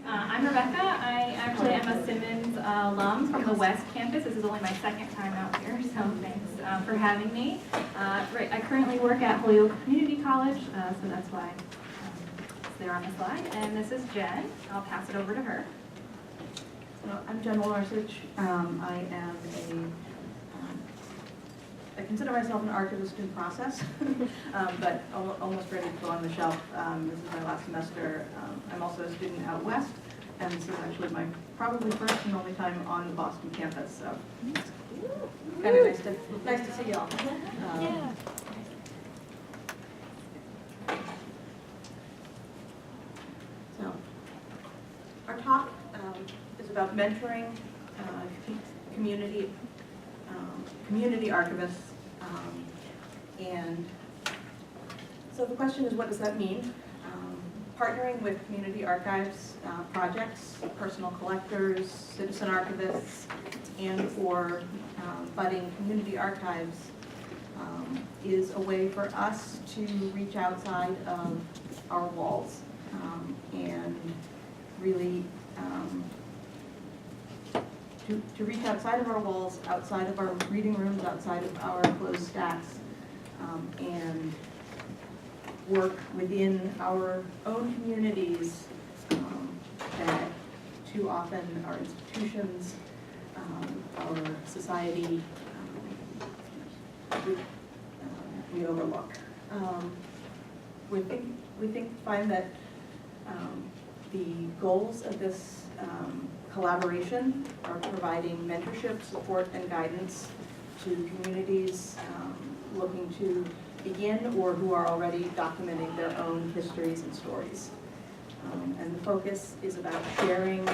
I'm Rebecca. I actually am a Simmons alum from the West Campus. This is only my second time out here, so thanks for having me. I currently work at Holyoke Community College, so that's why it's there on the slide. And this is Jen. I'll pass it over to her. I'm Jen Bolmarcich. I consider myself an archivist in process, but almost ready to go on the shelf. This is my last semester. I'm also a student out west, and this is actually my probably first and only time on the Boston campus. So kind of nice to see y'all. Yeah. So our talk is about mentoring community archivists, and so the question is, what does that mean? Partnering with community archives projects, personal collectors, citizen archivists, and for budding community archives is a way for us to reach outside of our walls and really to reach outside of our walls, outside of our reading rooms, outside of our closed stacks, and work within our own communities that too often our institutions, our society, we overlook. We find that the goals of this collaboration are providing mentorship, support, and guidance to communities looking to begin or who are already documenting their own histories and stories. And the focus is about sharing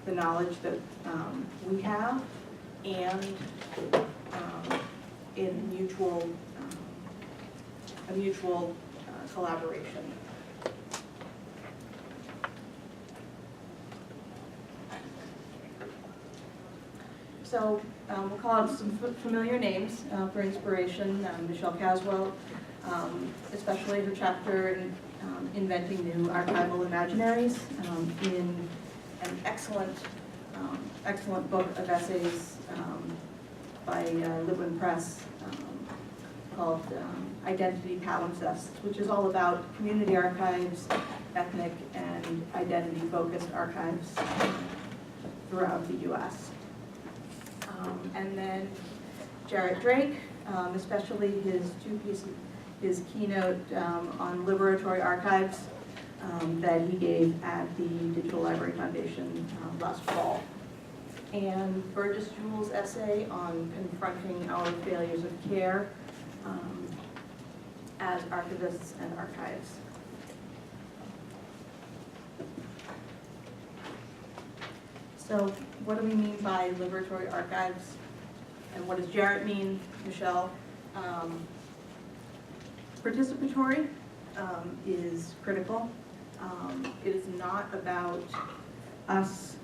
the knowledge that we have and in a mutual collaboration. So we'll call out some familiar names for inspiration. Michelle Caswell, especially her chapter in Inventing New Archival Imaginaries, in an excellent book of essays by Libwin Press called Identity Palimpsests, which is all about community archives, ethnic and identity-focused archives throughout the U.S. And then Jarrett Drake, especially his keynote on liberatory archives that he gave at the Digital Library Foundation last fall. And Burgess Jewell's essay on confronting our failures of care as archivists and archives. So what do we mean by liberatory archives? And what does Jarrett mean, Michelle? Participatory is critical. It is not about us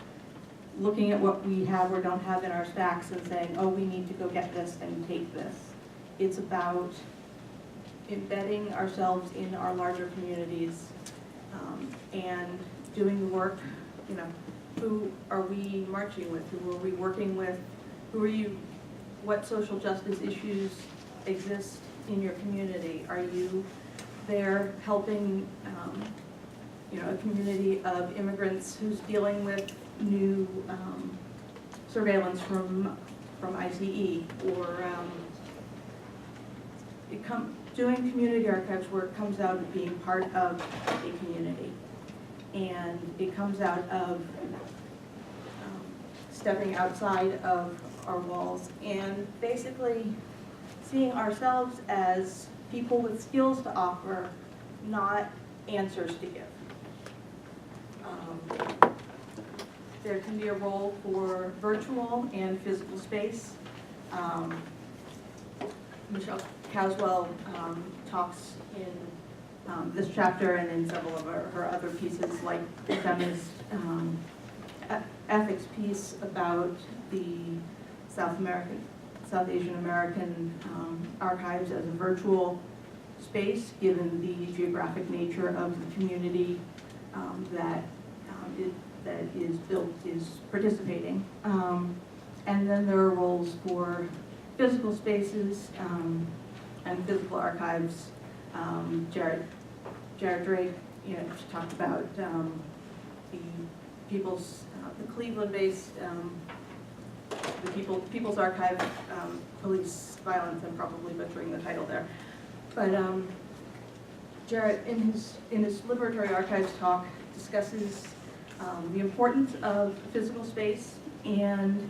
looking at what we have or don't have in our stacks and saying, oh, we need to go get this and take this. It's about embedding ourselves in our larger communities and doing the work. You know, who are we marching with? Who are we working with? Who are you? What social justice issues exist in your community? Are you there helping a community of immigrants who's dealing with new surveillance from ICE, or doing community archives work comes out of being part of a community, and it comes out of stepping outside of our walls and basically seeing ourselves as people with skills to offer, not answers to give. There can be a role for virtual and physical space. Michelle Caswell talks in this chapter and in several of her other pieces, like the feminist ethics piece about the South Asian American archives as a virtual space, given the geographic nature of the community that that is participating. And then there are roles for physical spaces and physical archives. Jared Drake, talked about the Cleveland-based People's Archive, Police Violence. I'm probably butchering the title there, but Jared, in his Liberatory Archives talk, discusses the importance of physical space and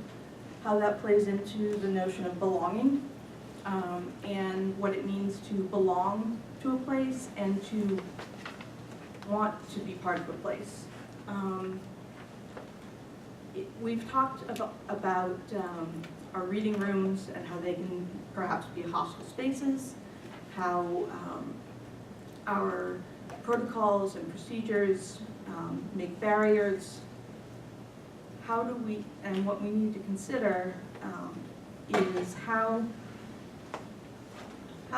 how that plays into the notion of belonging, and what it means to belong to a place and to want to be part of a place. We've talked about our reading rooms and how they can perhaps be hostile spaces, how our protocols and procedures make barriers. How do we, and what we need to consider is how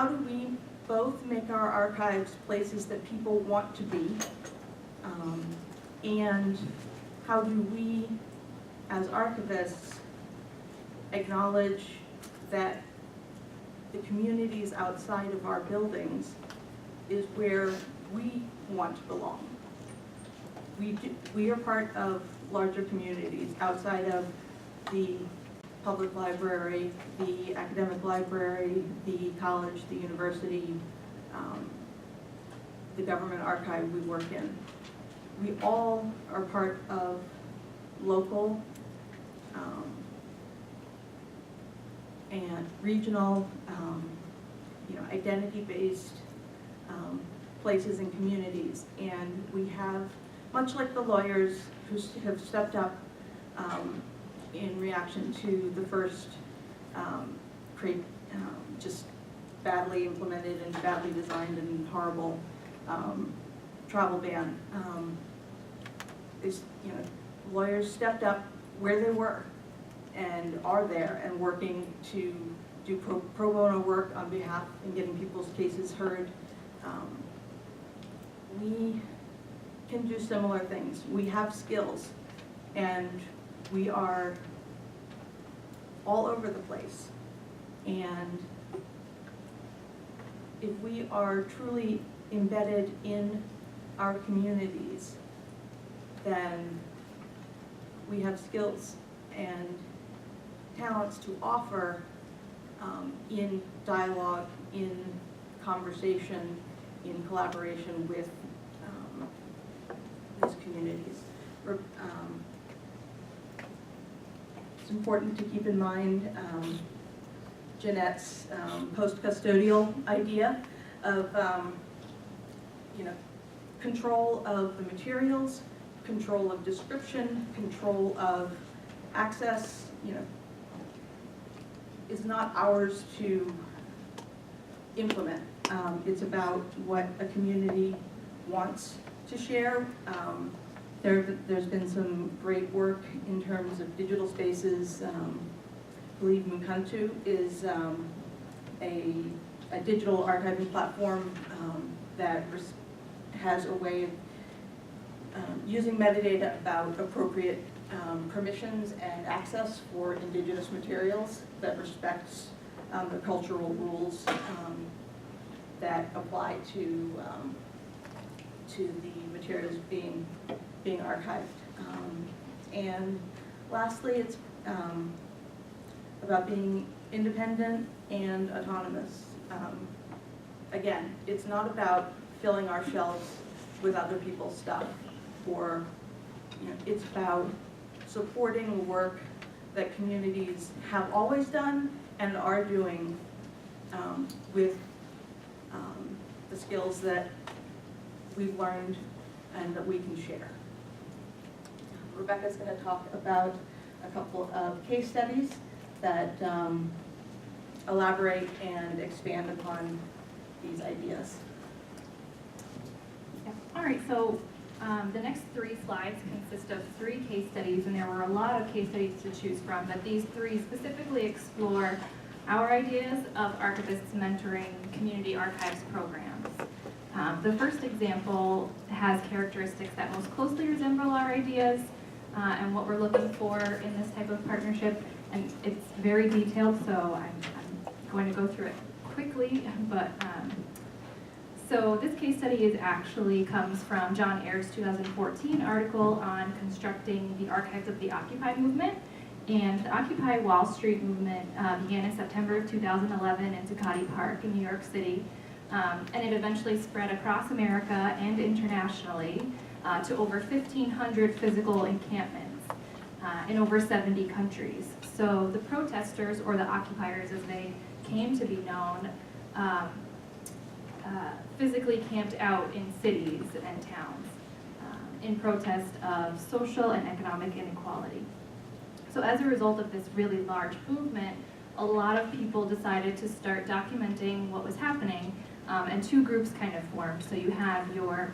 do we both make our archives places that people want to be, and how do we, as archivists, acknowledge that the communities outside of our buildings is where we want to belong. We are part of larger communities outside of the public library, the academic library, the college, the university, the government archive we work in. We all are part of local and regional, identity-based places and communities. And we have, much like the lawyers who have stepped up in reaction to the first just badly implemented and badly designed and horrible travel ban, lawyers stepped up where they were and are there and working to do pro bono work on behalf and getting people's cases heard. We can do similar things. We have skills, and we are all over the place. And if we are truly embedded in our communities, then we have skills and talents to offer in dialogue, in conversation, in collaboration with these communities. It's important to keep in mind Jeanette's post-custodial idea of control of the materials, control of description, control of access, is not ours to implement. It's about what a community wants to share. There's been some great work in terms of digital spaces. I believe Mukantu is a digital archiving platform that has a way of using metadata about appropriate permissions and access for indigenous materials that respects the cultural rules that apply to the materials being archived. And lastly, it's about being independent and autonomous. Again, it's not about filling our shelves with other people's stuff, or it's about supporting the work that communities have always done and are doing with the skills that we've learned and that we can share. Rebecca's going to talk about a couple of case studies that elaborate and expand upon these ideas. Yeah. All right, so the next 3 slides consist of 3 case studies, and there were a lot of case studies to choose from, but these 3 specifically explore our ideas of archivists mentoring community archives programs. The first example has characteristics that most closely resemble our ideas, and what we're looking for in this type of partnership. And it's very detailed, so I'm going to go through it quickly. But so this case study actually comes from John Ayer's 2014 article on constructing the archives of the Occupy movement. And the Occupy Wall Street movement began in September of 2011 in Zuccotti Park in New York City. And it eventually spread across America and internationally to over 1,500 physical encampments in over 70 countries. So the protesters, or the occupiers as they came to be known, physically camped out in cities and towns in protest of social and economic inequality. So as a result of this really large movement, a lot of people decided to start documenting what was happening, and two groups kind of formed. So you have your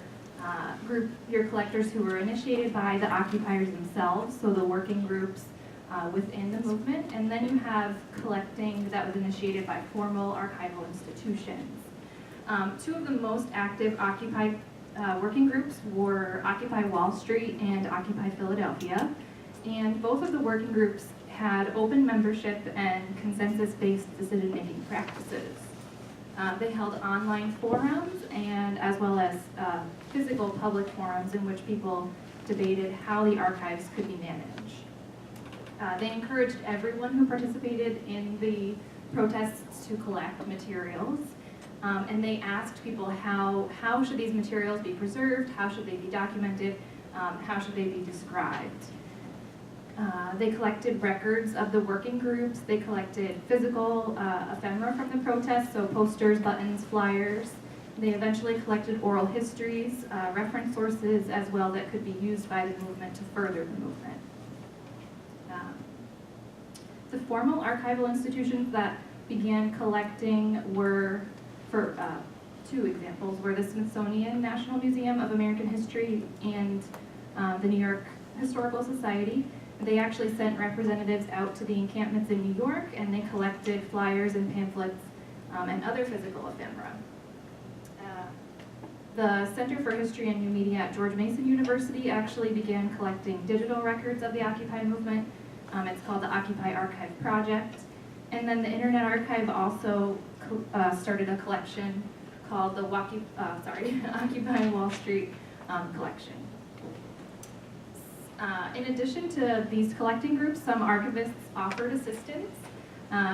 your collectors who were initiated by the occupiers themselves, so the working groups within the movement, and then you have collecting that was initiated by formal archival institutions. Two of the most active Occupy working groups were Occupy Wall Street and Occupy Philadelphia. And both of the working groups had open membership and consensus-based decision-making practices. They held online forums and as well as physical public forums in which people debated how the archives could be managed. They encouraged everyone who participated in the protests to collect materials, and they asked people how should these materials be preserved, how should they be documented, how should they be described. They collected records of the working groups. They collected physical ephemera from the protests, so posters, buttons, flyers. They eventually collected oral histories, reference sources as well that could be used by the movement to further the movement. The formal archival institutions that began collecting were, for two examples, were the Smithsonian National Museum of American History and the New York Historical Society. They actually sent representatives out to the encampments in New York, and they collected flyers and pamphlets and other physical ephemera. The Center for History and New Media at George Mason University actually began collecting digital records of the Occupy movement. It's called the Occupy Archive Project. And then the Internet Archive also started a collection called the Occupy Wall Street Collection. In addition to these collecting groups, some archivists offered assistance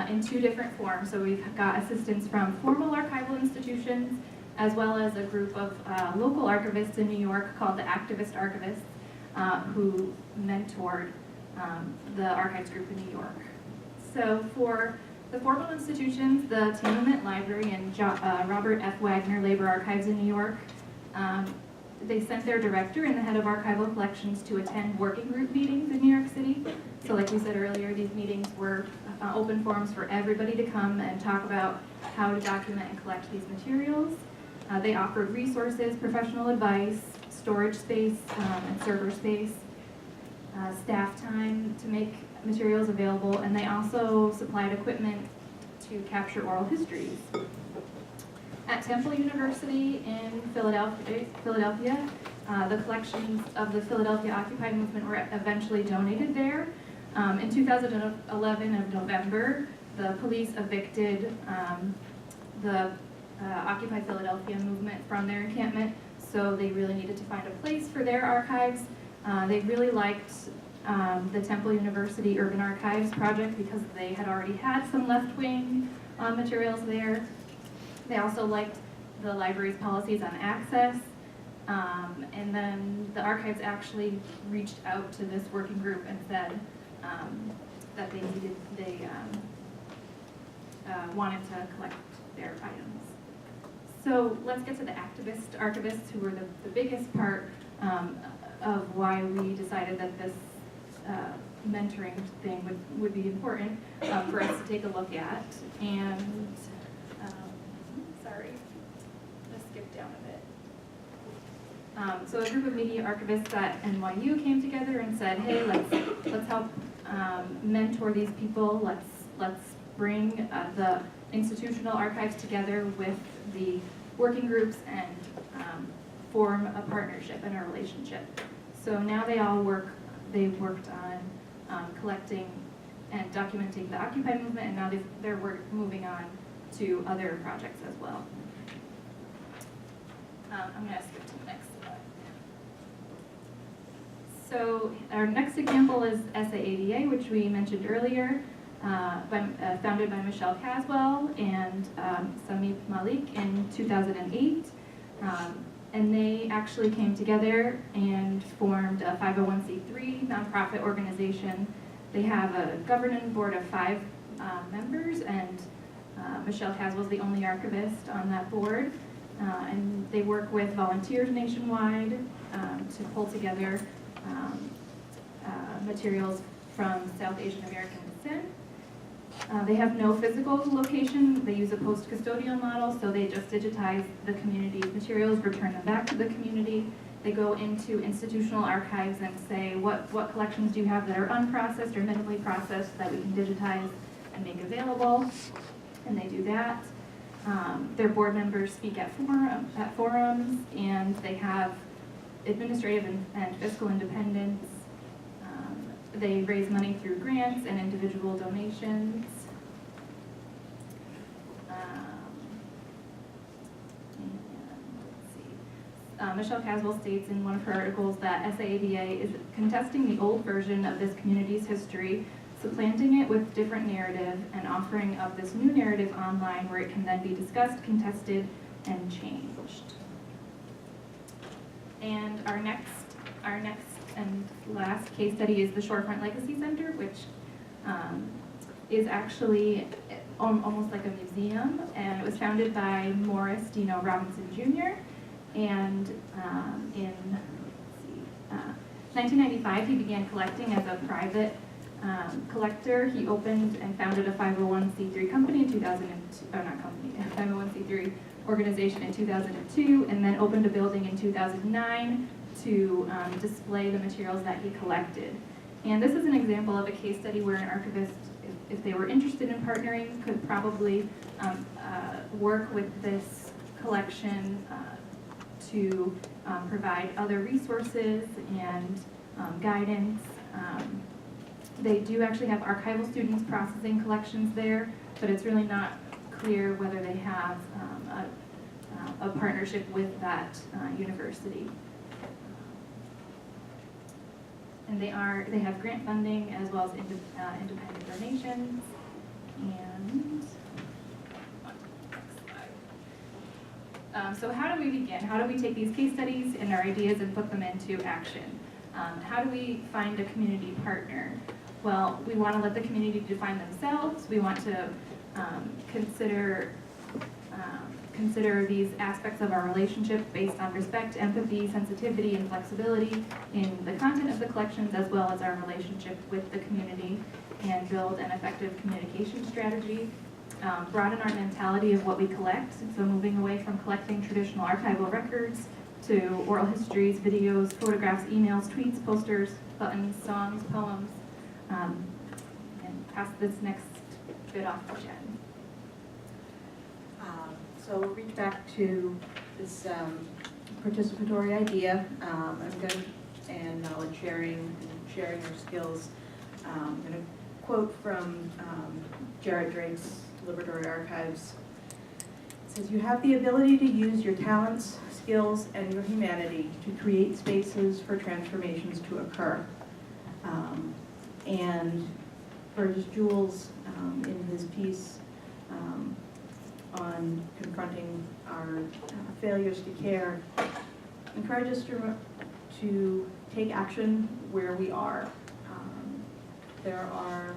in two different forms. So we've got assistance from formal archival institutions, as well as a group of local archivists in New York called the Activist Archivists, who mentored the archives group in New York. So for the formal institutions, the Tenement Library and Robert F. Wagner Labor Archives in New York, they sent their director and the head of archival collections to attend working group meetings in New York City. So like we said earlier, these meetings were open forums for everybody to come and talk about how to document and collect these materials. They offered resources, professional advice, storage space and server space, staff time to make materials available, and they also supplied equipment to capture oral histories. At Temple University in Philadelphia, the collections of the Philadelphia Occupy movement were eventually donated there. In 2011 of November, the police evicted the Occupy Philadelphia movement from their encampment, so they really needed to find a place for their archives. They really liked the Temple University Urban Archives project because they had already had some left-wing materials there. They also liked the library's policies on access, and then the archives actually reached out to this working group and said that they wanted to collect their items. So let's get to the activist archivists, who were the biggest part of why we decided that this mentoring thing would be important for us to take a look at. And sorry, let's skip down a bit. So a group of media archivists at NYU came together and said, hey, let's help mentor these people. Let's bring the institutional archives together with the working groups and form a partnership and a relationship. So now they all work they worked on collecting and documenting the Occupy movement, and now they're moving on to other projects as well. I'm going to skip to the next slide. So our next example is SAADA, which we mentioned earlier, founded by Michelle Caswell and Samip Malik in 2008. And they actually came together and formed a 501c3 nonprofit organization. They have a governing board of 5 members, and Michelle Caswell is the only archivist on that board. And they work with volunteers nationwide to pull together materials from South Asian American descent. They have no physical location. They use a post-custodial model, so they just digitize the community materials, return them back to the community. They go into institutional archives and say, what collections do you have that are unprocessed or minimally processed that we can digitize and make available? And they do that. Their board members speak at forums, and they have administrative and fiscal independence. They raise money through grants and individual donations. Michelle Caswell states in one of her articles that SAADA is contesting the old version of this community's history, supplanting it with different narrative, and offering up this new narrative online where it can then be discussed, contested, and changed. And our next and last case study is the Shorefront Legacy Center, which is actually almost like a museum, and it was founded by Morris Dino Robinson Jr. And in 1995, he began collecting as a private collector. He opened and founded a 501c3 company in 2002, or not company, a 501c3 organization in 2002, and then opened a building in 2009 to display the materials that he collected. And this is an example of a case study where an archivist, if they were interested in partnering, could probably work with this collection to provide other resources and guidance. They do actually have archival students processing collections there, but it's really not clear whether they have a partnership with that university. And they have grant funding as well as independent donations. And so how do we begin? How do we take these case studies and our ideas and put them into action? How do we find a community partner? Well, we want to let the community define themselves. We want to consider these aspects of our relationship based on respect, empathy, sensitivity, and flexibility in the content of the collections, as well as our relationship with the community, and build an effective communication strategy. Broaden our mentality of what we collect, so moving away from collecting traditional archival records to oral histories, videos, photographs, emails, tweets, posters, buttons, songs, poems, and pass this next bit off to Jen. So we'll reach back to this participatory idea. I'm going and knowledge sharing and sharing your skills. I'm going to quote from Jared Drake's Liberatory Archives. It says, "You have the ability to use your talents, skills, and your humanity to create spaces for transformations to occur." And Burgess Jules, in his piece on confronting our failures to care, encourages us to take action where we are. There are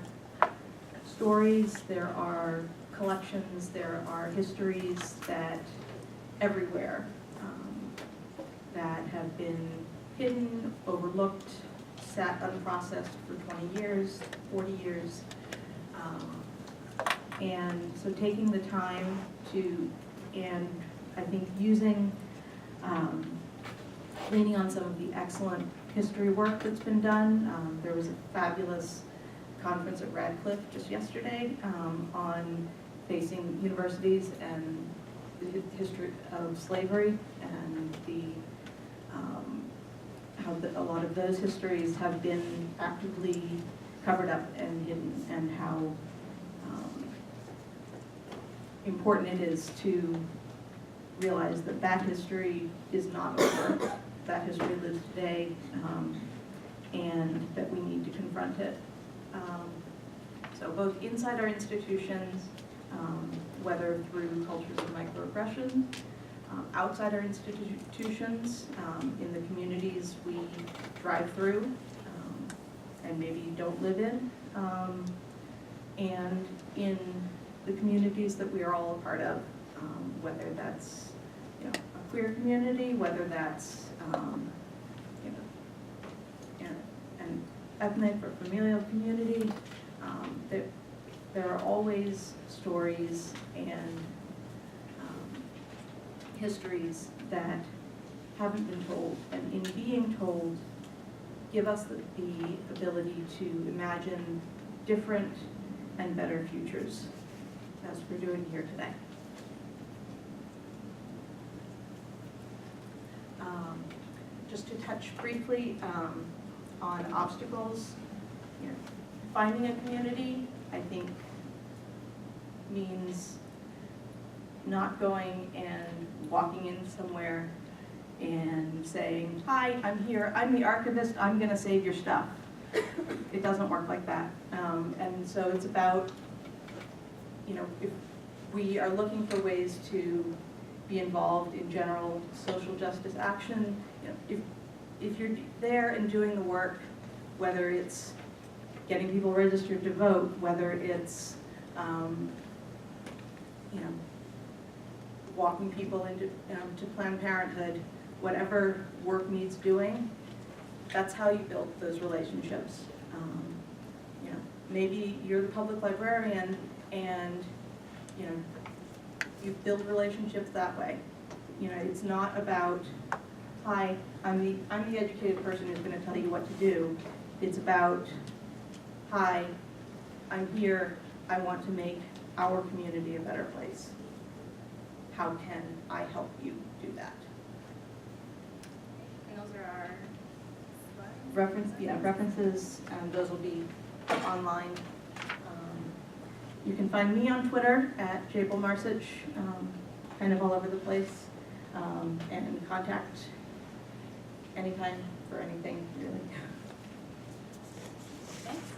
stories, there are collections, there are histories that everywhere that have been hidden, overlooked, sat unprocessed for 20 years, 40 years. And so taking the time to, and I think using, leaning on some of the excellent history work that's been done. There was a fabulous conference at Radcliffe just yesterday on facing universities and the history of slavery and the how a lot of those histories have been actively covered up and hidden, and how important it is to realize that that history is not over. That history lives today, and that we need to confront it. So both inside our institutions, whether through cultures of microaggression, outside our institutions, in the communities we drive through and maybe don't live in, and in the communities that we are all a part of, whether that's a queer community, whether that's an ethnic or familial community. There are always stories and histories that haven't been told, and in being told, give us the ability to imagine different and better futures, as we're doing here today. Just to touch briefly on obstacles, finding a community, I think, means not going and walking in somewhere and saying, "Hi, I'm here, I'm the archivist, I'm gonna save your stuff." It doesn't work like that. And so it's about, if we are looking for ways to be involved in general social justice action, if you're there and doing the work, whether it's getting people registered to vote, whether it's walking people into to Planned Parenthood, whatever work needs doing, that's how you build those relationships. Maybe you're the public librarian and you build relationships that way. It's not about, "Hi, I'm the educated person who's going to tell you what to do." It's about, "Hi, I'm here, I want to make our community a better place. How can I help you do that?" And those are our slides? References, and those will be online. You can find me on Twitter at Bolmarcich, kind of all over the place, and contact anytime for anything, really. Thanks.